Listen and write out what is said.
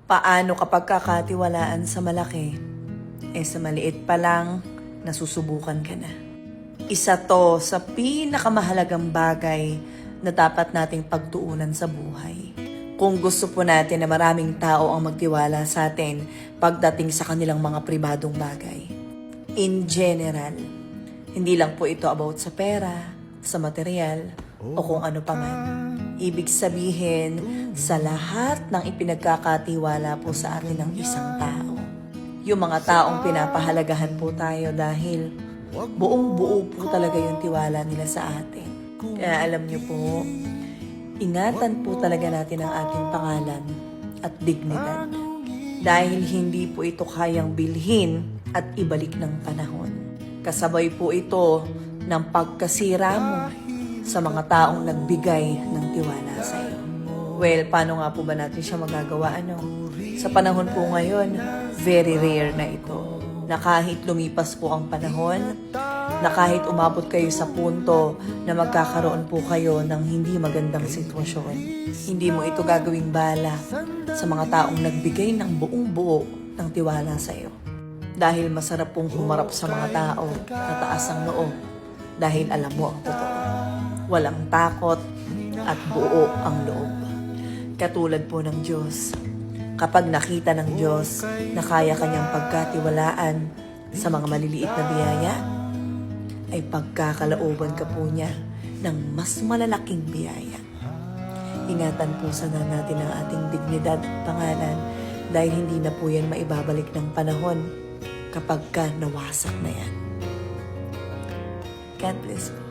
Paano kapag kakatiwalaan sa malaki? Sa maliit pa lang, nasusubukan ka na. Isa to sa pinakamahalagang bagay na dapat nating pagtuunan sa buhay. Kung gusto po natin na maraming tao ang magtiwala sa atin pagdating sa kanilang mga pribadong bagay. In general, hindi lang po ito about sa pera, sa material, o kung ano pa man. Ibig sabihin, sa lahat ng ipinagkakatiwala po sa atin ng isang tao. Yung mga taong pinapahalagahan po tayo dahil buong-buo po talaga yung tiwala nila sa atin. Kaya alam niyo po, ingatan po talaga natin ang ating pangalan at dignidad. Dahil hindi po ito kayang bilhin at ibalik ng panahon. Kasabay po ito ng pagkasira mo sa mga taong nagbigay ng tiwala sa iyo. Well, paano nga po ba natin siya magagawa? Sa panahon po ngayon, very rare na ito. Na kahit lumipas po ang panahon, na kahit umabot kayo sa punto na magkakaroon po kayo ng hindi magandang sitwasyon, hindi mo ito gagawing bala sa mga taong nagbigay ng buong buo ng tiwala sa iyo. Dahil masarap pong humarap sa mga tao na taas ang noo dahil alam mo ang totoo. Walang takot at buo ang loob. Katulad po ng Diyos. Kapag nakita ng Diyos na kaya kanyang pagkatiwalaan sa mga maliliit na biyaya, ay pagkakalooban ka po niya ng mas malalaking biyaya. Ingatan po sana natin ang ating dignidad at pangalan dahil hindi na po yan maibabalik ng panahon kapag ka nawasak na yan. God bless po.